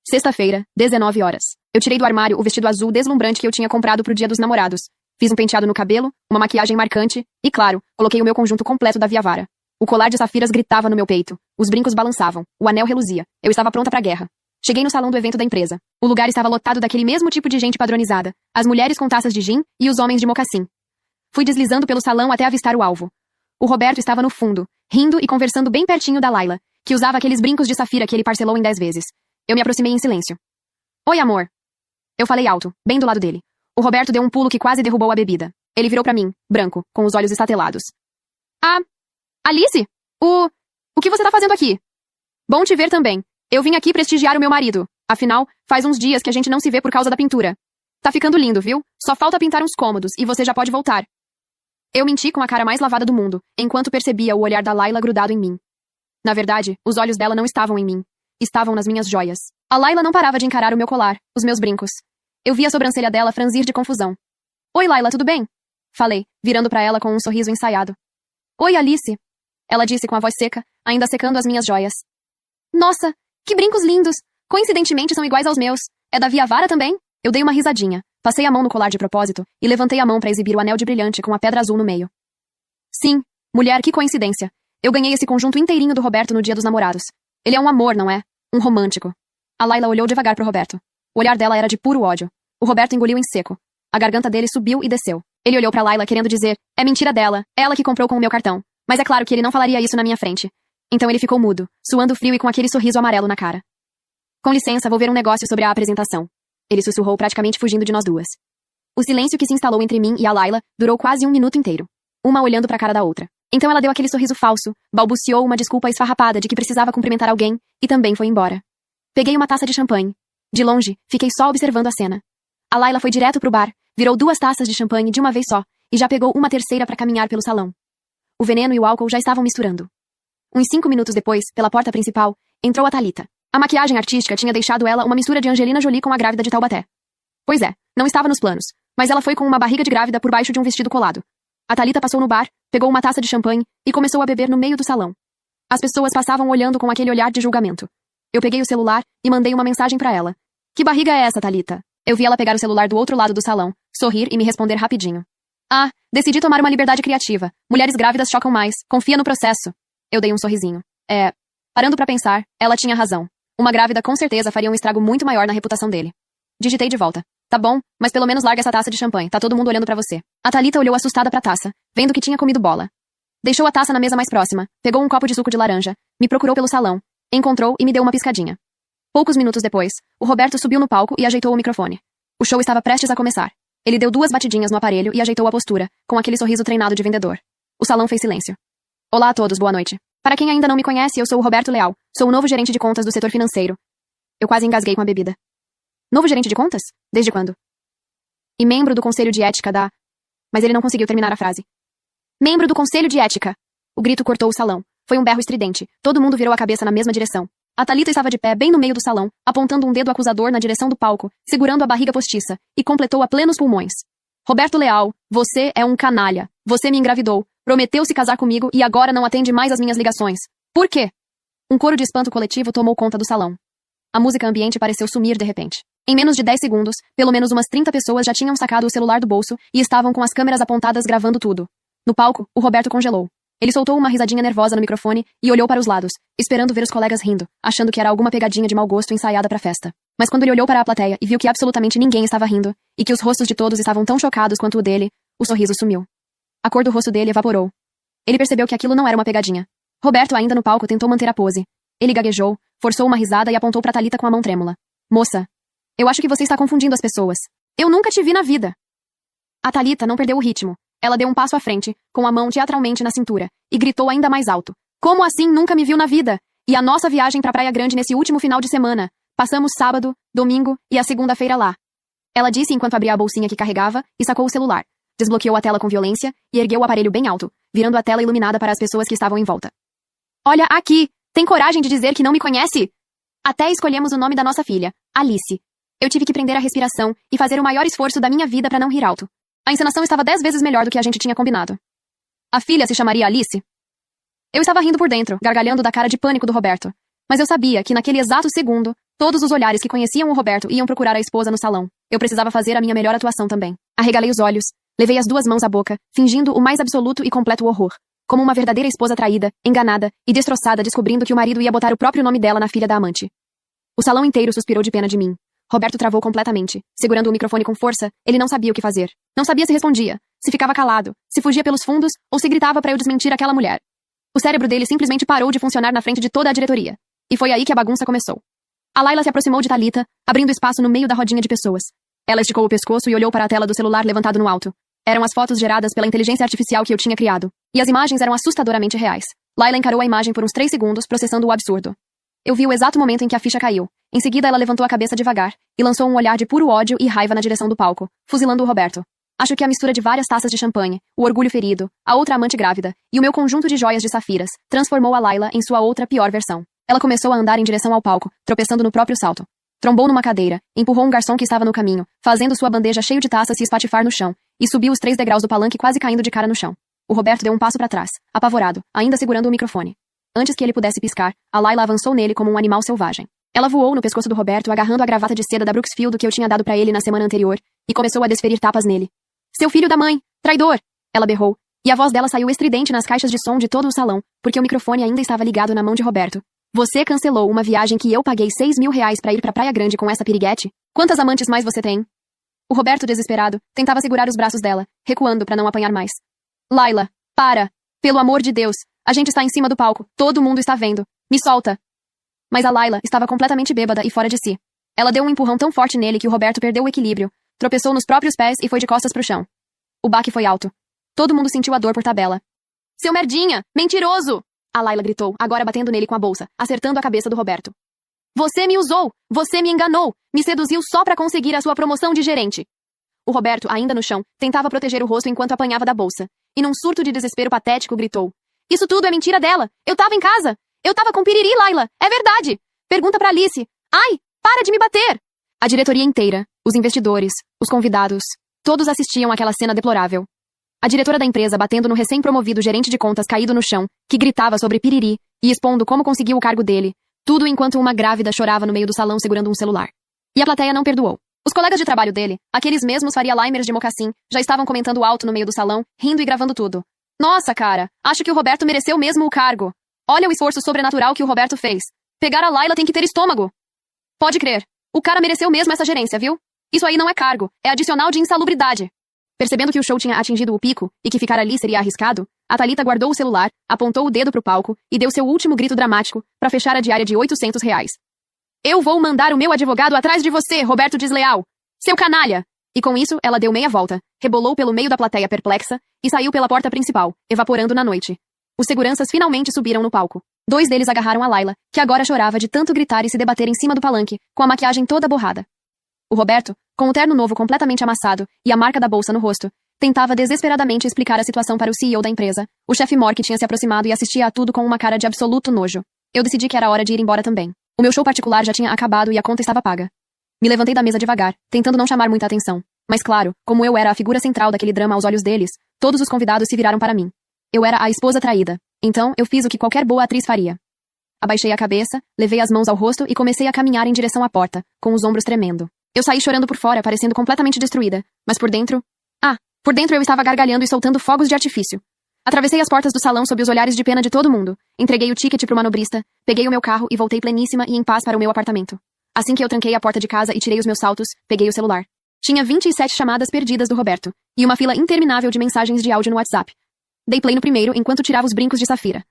Sexta-feira, 19 horas. Eu tirei do armário o vestido azul deslumbrante que eu tinha comprado pro Dia dos Namorados. Fiz um penteado no cabelo, uma maquiagem marcante e, claro, coloquei o meu conjunto completo da Via Vara. O colar de safiras gritava no meu peito. Os brincos balançavam. O anel reluzia. Eu estava pronta pra guerra. Cheguei no salão do evento da empresa. O lugar estava lotado daquele mesmo tipo de gente padronizada. As mulheres com taças de gin e os homens de mocassim. Fui deslizando pelo salão até avistar o alvo. O Roberto estava no fundo, rindo e conversando bem pertinho da Laila, que usava aqueles brincos de safira que ele parcelou em 10 vezes. Eu me aproximei em silêncio. Oi, amor. Eu falei alto, bem do lado dele. O Roberto deu um pulo que quase derrubou a bebida. Ele virou pra mim, branco, com os olhos estatelados. Ah, Alice? O que você tá fazendo aqui? Bom te ver também. Eu vim aqui prestigiar o meu marido. Afinal, faz uns dias que a gente não se vê por causa da pintura. Tá ficando lindo, viu? Só falta pintar uns cômodos e você já pode voltar. Eu menti com a cara mais lavada do mundo, enquanto percebia o olhar da Laila grudado em mim. Na verdade, os olhos dela não estavam em mim. Estavam nas minhas joias. A Laila não parava de encarar o meu colar, os meus brincos. Eu vi a sobrancelha dela franzir de confusão. Oi, Laila, tudo bem? Falei, virando pra ela com um sorriso ensaiado. Oi, Alice. Ela disse com a voz seca, ainda secando as minhas joias. Nossa, que brincos lindos! Coincidentemente são iguais aos meus. É da Via Vara também? Eu dei uma risadinha, passei a mão no colar de propósito e levantei a mão pra exibir o anel de brilhante com a pedra azul no meio. Sim, mulher, que coincidência. Eu ganhei esse conjunto inteirinho do Roberto no Dia dos Namorados. Ele é um amor, não é? Um romântico. A Laila olhou devagar pro Roberto. O olhar dela era de puro ódio. O Roberto engoliu em seco. A garganta dele subiu e desceu. Ele olhou pra Laila querendo dizer, é mentira dela, ela que comprou com o meu cartão. Mas é claro que ele não falaria isso na minha frente. Então ele ficou mudo, suando frio e com aquele sorriso amarelo na cara. Com licença, vou ver um negócio sobre a apresentação. Ele sussurrou praticamente fugindo de nós duas. O silêncio que se instalou entre mim e a Laila durou quase 1 minuto inteiro. Uma olhando pra cara da outra. Então ela deu aquele sorriso falso, balbuciou uma desculpa esfarrapada de que precisava cumprimentar alguém e também foi embora. Peguei uma taça de champanhe. De longe, fiquei só observando a cena. A Laila foi direto pro bar, virou 2 taças de champanhe de uma vez só e já pegou uma terceira pra caminhar pelo salão. O veneno e o álcool já estavam misturando. Uns 5 minutos depois, pela porta principal, entrou a Thalita. A maquiagem artística tinha deixado ela uma mistura de Angelina Jolie com a grávida de Taubaté. Pois é, não estava nos planos, mas ela foi com uma barriga de grávida por baixo de um vestido colado. A Thalita passou no bar, pegou uma taça de champanhe e começou a beber no meio do salão. As pessoas passavam olhando com aquele olhar de julgamento. Eu peguei o celular e mandei uma mensagem pra ela. Que barriga é essa, Thalita? Eu vi ela pegar o celular do outro lado do salão, sorrir e me responder rapidinho. Ah, decidi tomar uma liberdade criativa. Mulheres grávidas chocam mais. Confia no processo. Eu dei um sorrisinho. Parando pra pensar, ela tinha razão. Uma grávida com certeza faria um estrago muito maior na reputação dele. Digitei de volta. Tá bom, mas pelo menos larga essa taça de champanhe. Tá todo mundo olhando pra você. A Thalita olhou assustada pra taça, vendo que tinha comido bola. Deixou a taça na mesa mais próxima, pegou um copo de suco de laranja, me procurou pelo salão, encontrou e me deu uma piscadinha. Poucos minutos depois, o Roberto subiu no palco e ajeitou o microfone. O show estava prestes a começar. Ele deu 2 batidinhas no aparelho e ajeitou a postura, com aquele sorriso treinado de vendedor. O salão fez silêncio. Olá a todos, boa noite. Para quem ainda não me conhece, eu sou o Roberto Leal. Sou o novo gerente de contas do setor financeiro. Eu quase engasguei com a bebida. Novo gerente de contas? Desde quando? E membro do conselho de ética da... Mas ele não conseguiu terminar a frase. Membro do conselho de ética! O grito cortou o salão. Foi um berro estridente. Todo mundo virou a cabeça na mesma direção. A Thalita estava de pé bem no meio do salão, apontando um dedo acusador na direção do palco, segurando a barriga postiça, e completou a plenos pulmões. Roberto Leal, você é um canalha. Você me engravidou, prometeu se casar comigo e agora não atende mais as minhas ligações. Por quê? Um coro de espanto coletivo tomou conta do salão. A música ambiente pareceu sumir de repente. Em menos de 10 segundos, pelo menos umas 30 pessoas já tinham sacado o celular do bolso e estavam com as câmeras apontadas gravando tudo. No palco, o Roberto congelou. Ele soltou uma risadinha nervosa no microfone e olhou para os lados, esperando ver os colegas rindo, achando que era alguma pegadinha de mau gosto ensaiada pra festa. Mas quando ele olhou para a plateia e viu que absolutamente ninguém estava rindo, e que os rostos de todos estavam tão chocados quanto o dele, o sorriso sumiu. A cor do rosto dele evaporou. Ele percebeu que aquilo não era uma pegadinha. Roberto, ainda no palco, tentou manter a pose. Ele gaguejou, forçou uma risada e apontou pra Thalita com a mão trêmula. Moça, eu acho que você está confundindo as pessoas. Eu nunca te vi na vida. A Thalita não perdeu o ritmo. Ela deu um passo à frente, com a mão teatralmente na cintura, e gritou ainda mais alto. Como assim nunca me viu na vida? E a nossa viagem pra Praia Grande nesse último final de semana? Passamos sábado, domingo e a segunda-feira lá. Ela disse enquanto abria a bolsinha que carregava e sacou o celular. Desbloqueou a tela com violência e ergueu o aparelho bem alto, virando a tela iluminada para as pessoas que estavam em volta. Olha aqui! Tem coragem de dizer que não me conhece? Até escolhemos o nome da nossa filha, Alice. Eu tive que prender a respiração e fazer o maior esforço da minha vida para não rir alto. A encenação estava 10 vezes melhor do que a gente tinha combinado. A filha se chamaria Alice? Eu estava rindo por dentro, gargalhando da cara de pânico do Roberto. Mas eu sabia que naquele exato segundo, todos os olhares que conheciam o Roberto iam procurar a esposa no salão. Eu precisava fazer a minha melhor atuação também. Arregalei os olhos, levei as 2 mãos à boca, fingindo o mais absoluto e completo horror. Como uma verdadeira esposa traída, enganada e destroçada descobrindo que o marido ia botar o próprio nome dela na filha da amante. O salão inteiro suspirou de pena de mim. Roberto travou completamente. Segurando o microfone com força, ele não sabia o que fazer. Não sabia se respondia. se ficava calado, se fugia pelos fundos ou se gritava para eu desmentir aquela mulher. O cérebro dele simplesmente parou de funcionar na frente de toda a diretoria. E foi aí que a bagunça começou. A Layla se aproximou de Thalita, abrindo espaço no meio da rodinha de pessoas. Ela esticou o pescoço e olhou para a tela do celular levantado no alto. Eram as fotos geradas pela inteligência artificial que eu tinha criado. E as imagens eram assustadoramente reais. Layla encarou a imagem por uns 3 segundos, processando o absurdo. Eu vi o exato momento em que a ficha caiu. Em seguida, ela levantou a cabeça devagar e lançou um olhar de puro ódio e raiva na direção do palco, fuzilando o Roberto. Acho que a mistura de várias taças de champanhe, o orgulho ferido, a outra amante grávida e o meu conjunto de joias de safiras transformou a Layla em sua outra pior versão. Ela começou a andar em direção ao palco, tropeçando no próprio salto. Trombou numa cadeira, empurrou um garçom que estava no caminho, fazendo sua bandeja cheia de taças se espatifar no chão, e subiu os 3 degraus do palanque quase caindo de cara no chão. O Roberto deu um passo para trás, apavorado, ainda segurando o microfone. Antes que ele pudesse piscar, a Layla avançou nele como um animal selvagem. Ela voou no pescoço do Roberto, agarrando a gravata de seda da Brooksfield que eu tinha dado para ele na semana anterior, e começou a desferir tapas nele. Seu filho da mãe! Traidor! Ela berrou, e a voz dela saiu estridente nas caixas de som de todo o salão, porque o microfone ainda estava ligado na mão de Roberto. Você cancelou uma viagem que eu paguei R$6.000 pra ir pra Praia Grande com essa piriguete? Quantas amantes mais você tem? O Roberto, desesperado, tentava segurar os braços dela, recuando pra não apanhar mais. Layla, para! Pelo amor de Deus! A gente está em cima do palco, todo mundo está vendo. Me solta! Mas a Layla estava completamente bêbada e fora de si. Ela deu um empurrão tão forte nele que o Roberto perdeu o equilíbrio, tropeçou nos próprios pés e foi de costas pro chão. O baque foi alto. Todo mundo sentiu a dor por tabela. Seu merdinha! Mentiroso! A Layla gritou, agora batendo nele com a bolsa, acertando a cabeça do Roberto. Você me usou! Você me enganou! Me seduziu só pra conseguir a sua promoção de gerente! O Roberto, ainda no chão, tentava proteger o rosto enquanto apanhava da bolsa. E num surto de desespero patético, gritou. Isso tudo é mentira dela! Eu tava em casa! Eu tava com piriri, Layla! É verdade! Pergunta pra Alice! Ai! Para de me bater! A diretoria inteira, os investidores, os convidados, todos assistiam àquela cena deplorável. A diretora da empresa batendo no recém-promovido gerente de contas caído no chão, que gritava sobre piriri e expondo como conseguiu o cargo dele, tudo enquanto uma grávida chorava no meio do salão segurando um celular. E a plateia não perdoou. Os colegas de trabalho dele, aqueles mesmos Faria Limers de mocassim, já estavam comentando alto no meio do salão, rindo e gravando tudo. Nossa, cara, acho que o Roberto mereceu mesmo o cargo. Olha o esforço sobrenatural que o Roberto fez. Pegar a Layla tem que ter estômago. Pode crer. O cara mereceu mesmo essa gerência, viu? Isso aí não é cargo, é adicional de insalubridade. Percebendo que o show tinha atingido o pico e que ficar ali seria arriscado, a Thalita guardou o celular, apontou o dedo pro palco e deu seu último grito dramático para fechar a diária de R$800. Eu vou mandar o meu advogado atrás de você, Roberto Desleal! Seu canalha! E com isso, ela deu meia volta, rebolou pelo meio da plateia perplexa e saiu pela porta principal, evaporando na noite. Os seguranças finalmente subiram no palco. 2 deles agarraram a Layla, que agora chorava de tanto gritar e se debater em cima do palanque, com a maquiagem toda borrada. O Roberto, com o terno novo completamente amassado e a marca da bolsa no rosto, tentava desesperadamente explicar a situação para o CEO da empresa, o chefe Mor que tinha se aproximado e assistia a tudo com uma cara de absoluto nojo. Eu decidi que era hora de ir embora também. O meu show particular já tinha acabado e a conta estava paga. Me levantei da mesa devagar, tentando não chamar muita atenção. Mas claro, como eu era a figura central daquele drama aos olhos deles, todos os convidados se viraram para mim. Eu era a esposa traída. Então, eu fiz o que qualquer boa atriz faria. Abaixei a cabeça, levei as mãos ao rosto e comecei a caminhar em direção à porta, com os ombros tremendo. Eu saí chorando por fora, parecendo completamente destruída, mas por dentro... por dentro eu estava gargalhando e soltando fogos de artifício. Atravessei as portas do salão sob os olhares de pena de todo mundo, entreguei o ticket pro manobrista, peguei o meu carro e voltei pleníssima e em paz para o meu apartamento. Assim que eu tranquei a porta de casa e tirei os meus saltos, peguei o celular. Tinha 27 chamadas perdidas do Roberto, e uma fila interminável de mensagens de áudio no WhatsApp. Dei play no primeiro enquanto tirava os brincos de safira.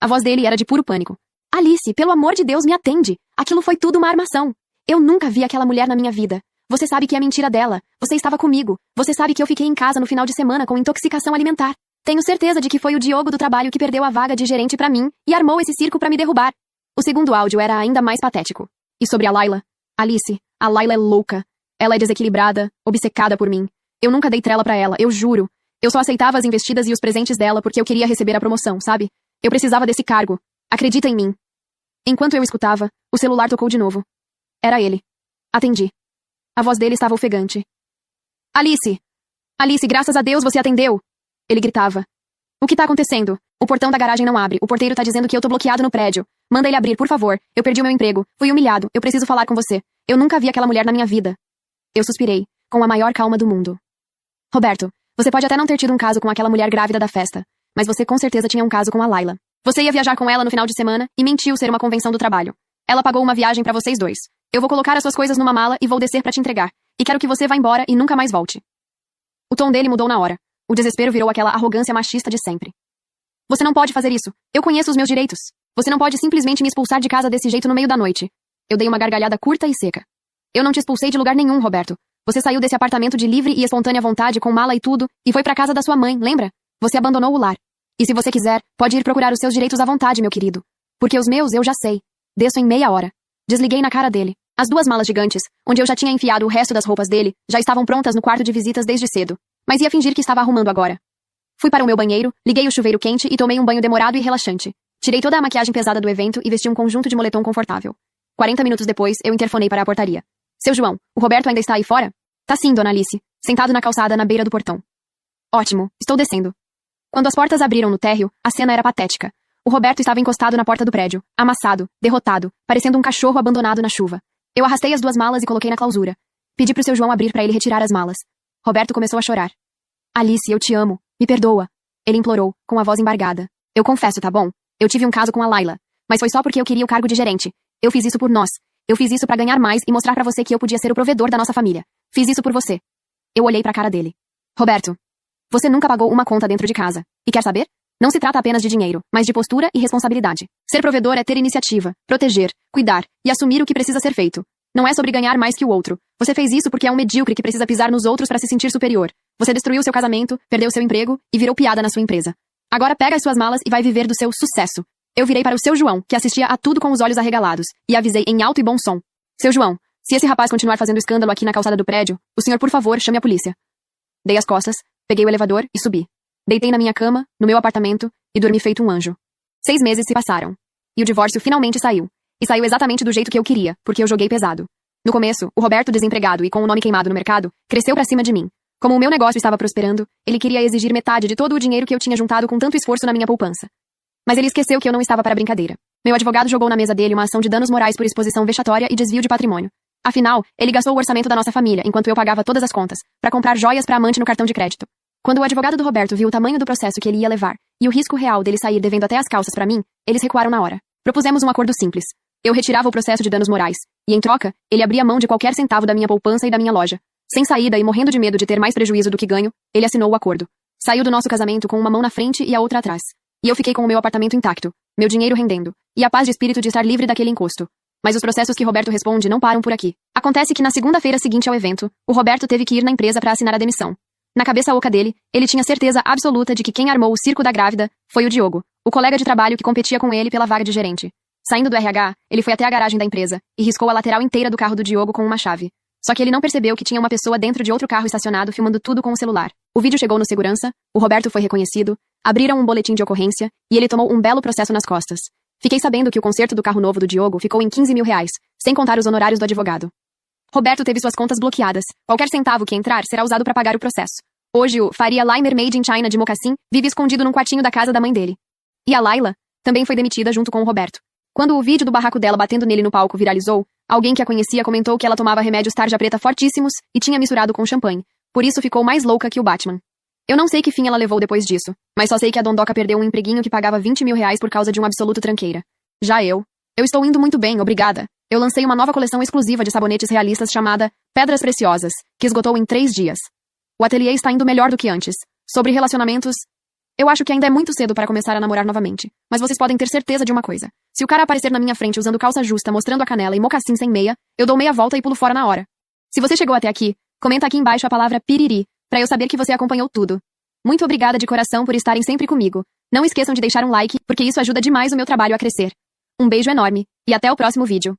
A voz dele era de puro pânico. Alice, pelo amor de Deus, me atende! Aquilo foi tudo uma armação. Eu nunca vi aquela mulher na minha vida. Você sabe que é mentira dela. Você estava comigo. Você sabe que eu fiquei em casa no final de semana com intoxicação alimentar. Tenho certeza de que foi o Diogo do trabalho que perdeu a vaga de gerente pra mim e armou esse circo pra me derrubar. O segundo áudio era ainda mais patético. E sobre a Layla? Alice, a Layla é louca. Ela é desequilibrada, obcecada por mim. Eu nunca dei trela pra ela, eu juro. Eu só aceitava as investidas e os presentes dela porque eu queria receber a promoção, sabe? Eu precisava desse cargo. Acredita em mim. Enquanto eu escutava, o celular tocou de novo. Era ele. Atendi. A voz dele estava ofegante. Alice! Alice, graças a Deus você atendeu! Ele gritava. O que tá acontecendo? O portão da garagem não abre. O porteiro tá dizendo que eu tô bloqueado no prédio. Manda ele abrir, por favor. Eu perdi o meu emprego. Fui humilhado. Eu preciso falar com você. Eu nunca vi aquela mulher na minha vida. Eu suspirei, com a maior calma do mundo. Roberto, você pode até não ter tido um caso com aquela mulher grávida da festa, mas você com certeza tinha um caso com a Layla. Você ia viajar com ela no final de semana e mentiu ser uma convenção do trabalho. Ela pagou uma viagem pra vocês dois. Eu vou colocar as suas coisas numa mala e vou descer pra te entregar. E quero que você vá embora e nunca mais volte. O tom dele mudou na hora. O desespero virou aquela arrogância machista de sempre. Você não pode fazer isso. Eu conheço os meus direitos. Você não pode simplesmente me expulsar de casa desse jeito no meio da noite. Eu dei uma gargalhada curta e seca. Eu não te expulsei de lugar nenhum, Roberto. Você saiu desse apartamento de livre e espontânea vontade, com mala e tudo, e foi pra casa da sua mãe, lembra? Você abandonou o lar. E se você quiser, pode ir procurar os seus direitos à vontade, meu querido. Porque os meus eu já sei. Desço em meia hora. Desliguei na cara dele. As duas malas gigantes, onde eu já tinha enfiado o resto das roupas dele, já estavam prontas no quarto de visitas desde cedo. Mas ia fingir que estava arrumando agora. Fui para o meu banheiro, liguei o chuveiro quente e tomei um banho demorado e relaxante. Tirei toda a maquiagem pesada do evento e vesti um conjunto de moletom confortável. 40 minutos depois, eu interfonei para a portaria. Seu João, o Roberto ainda está aí fora? Tá sim, dona Alice. Sentado na calçada na beira do portão. Ótimo, estou descendo. Quando as portas abriram no térreo, a cena era patética. O Roberto estava encostado na porta do prédio, amassado, derrotado, parecendo um cachorro abandonado na chuva. Eu arrastei as duas malas e coloquei na clausura. Pedi pro seu João abrir para ele retirar as malas. Roberto começou a chorar. Alice, eu te amo. Me perdoa. Ele implorou, com a voz embargada. Eu confesso, tá bom? Eu tive um caso com a Laila. Mas foi só porque eu queria o cargo de gerente. Eu fiz isso por nós. Eu fiz isso pra ganhar mais e mostrar pra você que eu podia ser o provedor da nossa família. Fiz isso por você. Eu olhei pra cara dele. Roberto, você nunca pagou uma conta dentro de casa. E quer saber? Não se trata apenas de dinheiro, mas de postura e responsabilidade. Ser provedor é ter iniciativa, proteger, cuidar e assumir o que precisa ser feito. Não é sobre ganhar mais que o outro. Você fez isso porque é um medíocre que precisa pisar nos outros para se sentir superior. Você destruiu seu casamento, perdeu seu emprego e virou piada na sua empresa. Agora pega as suas malas e vai viver do seu sucesso. Eu virei para o seu João, que assistia a tudo com os olhos arregalados, e avisei em alto e bom som. Seu João, se esse rapaz continuar fazendo escândalo aqui na calçada do prédio, o senhor, por favor, chame a polícia. Dei as costas, peguei o elevador e subi. Deitei na minha cama, no meu apartamento, e dormi feito um anjo. 6 meses se passaram. E o divórcio finalmente saiu. E saiu exatamente do jeito que eu queria, porque eu joguei pesado. No começo, o Roberto, desempregado e com o nome queimado no mercado, cresceu pra cima de mim. Como o meu negócio estava prosperando, ele queria exigir metade de todo o dinheiro que eu tinha juntado com tanto esforço na minha poupança. Mas ele esqueceu que eu não estava para brincadeira. Meu advogado jogou na mesa dele uma ação de danos morais por exposição vexatória e desvio de patrimônio. Afinal, ele gastou o orçamento da nossa família, enquanto eu pagava todas as contas, para comprar joias para amante no cartão de crédito. Quando o advogado do Roberto viu o tamanho do processo que ele ia levar, e o risco real dele sair devendo até as calças para mim, eles recuaram na hora. Propusemos um acordo simples. Eu retirava o processo de danos morais, e em troca, ele abria mão de qualquer centavo da minha poupança e da minha loja. Sem saída e morrendo de medo de ter mais prejuízo do que ganho, ele assinou o acordo. Saiu do nosso casamento com uma mão na frente e a outra atrás. E eu fiquei com o meu apartamento intacto, meu dinheiro rendendo, e a paz de espírito de estar livre daquele encosto. Mas os processos que Roberto responde não param por aqui. Acontece que na segunda-feira seguinte ao evento, o Roberto teve que ir na empresa para assinar a demissão. Na cabeça oca dele, ele tinha certeza absoluta de que quem armou o circo da grávida foi o Diogo, o colega de trabalho que competia com ele pela vaga de gerente. Saindo do RH, ele foi até a garagem da empresa e riscou a lateral inteira do carro do Diogo com uma chave. Só que ele não percebeu que tinha uma pessoa dentro de outro carro estacionado filmando tudo com o celular. O vídeo chegou no segurança, o Roberto foi reconhecido, abriram um boletim de ocorrência e ele tomou um belo processo nas costas. Fiquei sabendo que o conserto do carro novo do Diogo ficou em 15 mil reais, sem contar os honorários do advogado. Roberto teve suas contas bloqueadas. Qualquer centavo que entrar será usado para pagar o processo. Hoje o Faria Limer Made in China de mocassim vive escondido num quartinho da casa da mãe dele. E a Laila também foi demitida junto com o Roberto. Quando o vídeo do barraco dela batendo nele no palco viralizou, alguém que a conhecia comentou que ela tomava remédios tarja preta fortíssimos e tinha misturado com champanhe. Por isso ficou mais louca que o Batman. Eu não sei que fim ela levou depois disso, mas só sei que a Dondoca perdeu um empreguinho que pagava 20 mil reais por causa de um absoluto tranqueira. Já eu estou indo muito bem, obrigada. Eu lancei uma nova coleção exclusiva de sabonetes realistas chamada Pedras Preciosas, que esgotou em 3 dias. O ateliê está indo melhor do que antes. Sobre relacionamentos, eu acho que ainda é muito cedo para começar a namorar novamente. Mas vocês podem ter certeza de uma coisa. Se o cara aparecer na minha frente usando calça justa, mostrando a canela e mocassim sem meia, eu dou meia volta e pulo fora na hora. Se você chegou até aqui, comenta aqui embaixo a palavra piriri, para eu saber que você acompanhou tudo. Muito obrigada de coração por estarem sempre comigo. Não esqueçam de deixar um like, porque isso ajuda demais o meu trabalho a crescer. Um beijo enorme, e até o próximo vídeo.